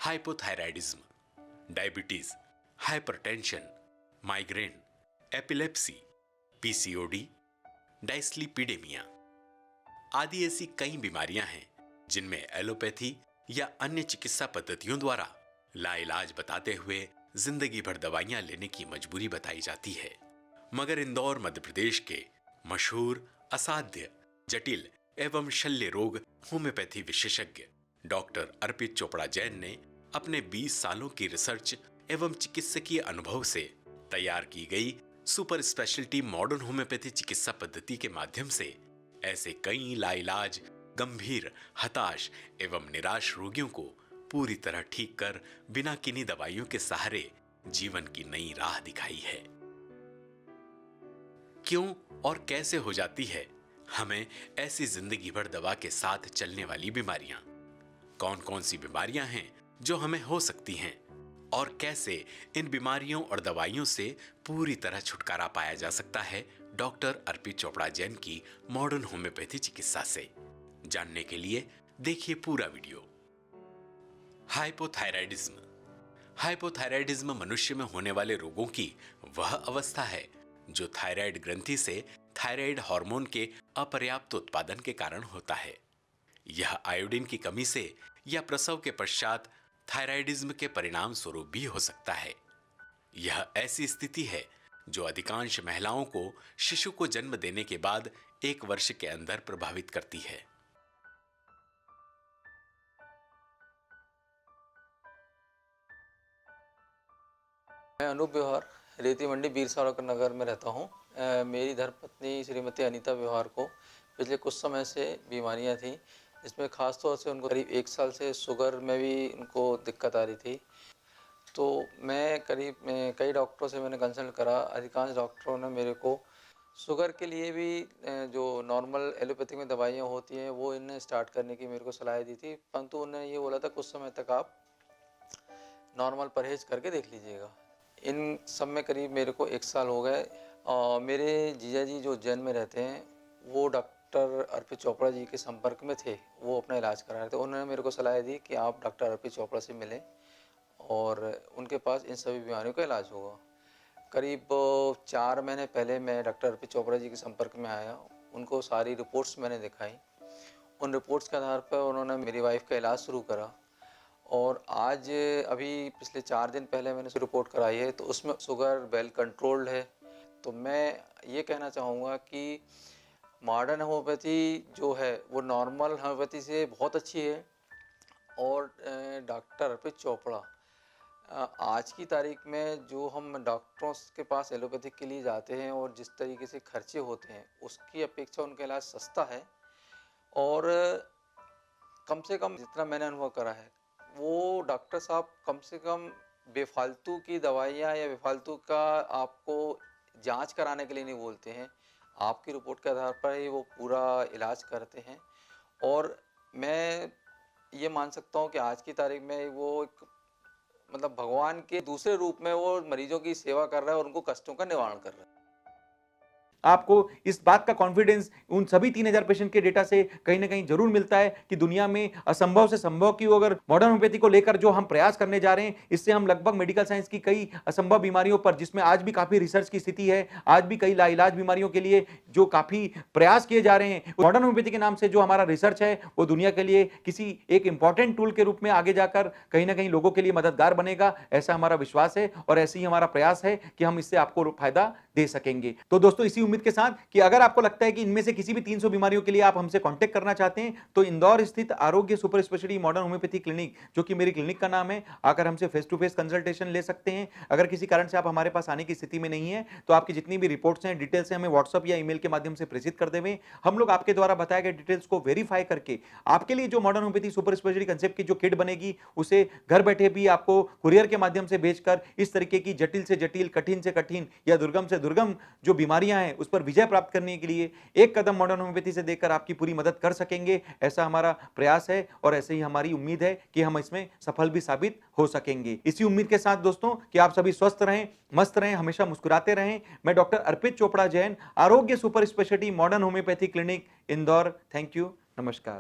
Hypothyroidism, diabetes, hypertension, migraine, epilepsy, PCOD, dyslipidemia आदि ऐसी कई बीमारियां हैं जिनमें एलोपैथी या अन्य चिकित्सा पद्धतियों द्वारा लाइलाज बताते हुए जिंदगी भर दवाइयां लेने की मजबूरी बताई जाती है। मगर इंदौर मध्य प्रदेश के मशहूर, असाध्य, जटिल एवं शल्य रोग होम्योपैथी विशेषज्ञ डॉक्टर अर्पित चोपड़ा जैन ने अपने 20 सालों की रिसर्च एवं चिकित्सकीय अनुभव से तैयार की गई सुपर स्पेशलिटी मॉडर्न होम्योपैथी चिकित्सा पद्धति के माध्यम से ऐसे कई लाइलाज, गंभीर, हताश एवं निराश रोगियों को पूरी तरह ठीक कर बिना किन्हीं दवाइयों के सहारे जीवन की नई राह दिखाई है। क्यों और कैसे हो जाती है हमें ऐसी जिंदगी भर दवा के साथ चलने वाली बीमारियां? कौन कौन सी बीमारियां हैं जो हमें हो सकती हैं और कैसे इन बीमारियों और दवाइयों से पूरी तरह छुटकारा पाया जा सकता है डॉक्टर अर्पित चोपड़ा जैन की मॉडर्न होम्योपैथी चिकित्सा से? जानने के लिए देखिए पूरा वीडियो। हाइपोथायराइडिज्म। हाइपोथायराइडिज्म मनुष्य में होने वाले रोगों की वह अवस्था है जो थायराइड ग्रंथि से थायराइड हार्मोन के अपर्याप्त उत्पादन के कारण होता है। यह आयोडीन की कमी से या प्रसव के पश्चात थायराइडिज्म के परिणाम स्वरूप भी हो सकता है। यह ऐसी स्थिति है जो अधिकांश महिलाओं को शिशु को जन्म देने के बाद 1 वर्ष के अंदर प्रभावित करती है। मैं अनूप व्यवहार रेती मंडी बीर सावरकर नगर में रहता हूँ। मेरी धर्मपत्नी श्रीमती अनीता व्यवहार को पिछले कुछ समय से बीमारियाँ थी, इसमें ख़ास तौर से उनको करीब 1 साल से शुगर में भी उनको दिक्कत आ रही थी। तो मैं कई डॉक्टरों से मैंने कंसल्ट करा। अधिकांश डॉक्टरों ने मेरे को शुगर के लिए भी जो नॉर्मल एलोपैथिक में दवाइयाँ होती हैं वो इन्हें स्टार्ट करने की मेरे को सलाह दी थी, परंतु उन्होंने ये बोला था कुछ समय तक आप नॉर्मल परहेज करके देख लीजिएगा। इन सब में करीब मेरे को 1 साल हो गए। मेरे जीजा जी जो उज्जैन में रहते हैं वो डॉक्टर अर्पित चोपड़ा जी के संपर्क में थे, वो अपना इलाज करा रहे थे। उन्होंने मेरे को सलाह दी कि आप डॉक्टर अर्पित चोपड़ा से मिलें और उनके पास इन सभी बीमारियों का इलाज होगा। करीब 4 महीने पहले मैं डॉक्टर अर्पित चोपड़ा जी के संपर्क में आया, उनको सारी रिपोर्ट्स मैंने दिखाई। उन रिपोर्ट्स के आधार पर उन्होंने मेरी वाइफ का इलाज शुरू करा और आज अभी पिछले 4 दिन पहले मैंने रिपोर्ट कराई है, तो उसमें शुगर वेल कंट्रोल्ड है। तो मैं ये कहना चाहूँगा कि मॉडर्न होम्योपैथी जो है वो नॉर्मल होम्योपैथी से बहुत अच्छी है। और डॉक्टर अर्पित चोपड़ा आज की तारीख में जो हम डॉक्टरों के पास एलोपैथिक के लिए जाते हैं और जिस तरीके से खर्चे होते हैं उसकी अपेक्षा उनका इलाज सस्ता है। और कम से कम जितना मैंने अनुभव करा है वो डॉक्टर साहब कम से कम बेफालतू की दवाइयाँ या बेफालतू का आपको जांच कराने के लिए नहीं बोलते हैं, आपकी रिपोर्ट के आधार पर ही वो पूरा इलाज करते हैं। और मैं ये मान सकता हूँ कि आज की तारीख में वो एक मतलब भगवान के दूसरे रूप में वो मरीजों की सेवा कर रहा है और उनको कष्टों का निवारण कर रहा है। आपको इस बात का कॉन्फिडेंस उन सभी 3000 पेशेंट के डेटा से कहीं ना कहीं जरूर मिलता है कि दुनिया में असंभव से संभव की अगर मॉडर्न होम्योपैथी को लेकर जो हम प्रयास करने जा रहे हैं, इससे हम लगभग मेडिकल साइंस की कई असंभव बीमारियों पर, जिसमें आज भी काफी रिसर्च की स्थिति है, आज भी कई लाइलाज बीमारियों के लिए जो काफी प्रयास किए जा रहे हैं, मॉडर्न होम्योपैथी के नाम से जो हमारा रिसर्च है वो दुनिया के लिए किसी एक इंपॉर्टेंट टूल के रूप में आगे जाकर कहीं ना कहीं लोगों के लिए मददगार बनेगा, ऐसा हमारा विश्वास है और ऐसे ही हमारा प्रयास है कि हम इससे आपको फायदा दे सकेंगे। तो दोस्तों, इसी उम्मीद के साथ कि अगर आपको लगता है कि इनमें से किसी भी 300 बीमारियों के लिए आप हमसे कांटेक्ट करना चाहते हैं तो इंदौर स्थित आरोग्य super speciality modern homeopathy clinic, जो कि मेरी क्लिनिक का नाम है, आकर हमसे फेस टू फेस कंसल्टेशन ले सकते हैं। अगर किसी कारण से आप हमारे पास आने की स्थिति में नहीं है तो आपकी जितनी भी रिपोर्ट्स हैं, डिटेल्स हैं, हमें व्हाट्सएप या ईमेल के माध्यम से प्रेषित कर देवें। हम लोग आपके द्वारा बताए गए डिटेल्स को वेरीफाई करके आपके लिए जो modern homeopathy super speciality concept की जो किट बनेगी उसे घर बैठे भी आपको कुरियर के माध्यम से भेजकर इस तरीके की जटिल से जटिल, कठिन से कठिन या दुर्गम से दुर्गम जो बीमारियां हैं उस पर विजय प्राप्त करने के लिए एक कदम मॉडर्न होम्योपैथी से देकर आपकी पूरी मदद कर सकेंगे, ऐसा हमारा प्रयास है और ऐसे ही हमारी उम्मीद है कि हम इसमें सफल भी साबित हो सकेंगे। इसी उम्मीद के साथ दोस्तों कि आप सभी स्वस्थ रहें, मस्त रहें, हमेशा मुस्कुराते रहें। मैं डॉक्टर अर्पित चोपड़ा जैन, आरोग्य super speciality modern homeopathy clinic, Indore. Thank you, नमस्कार।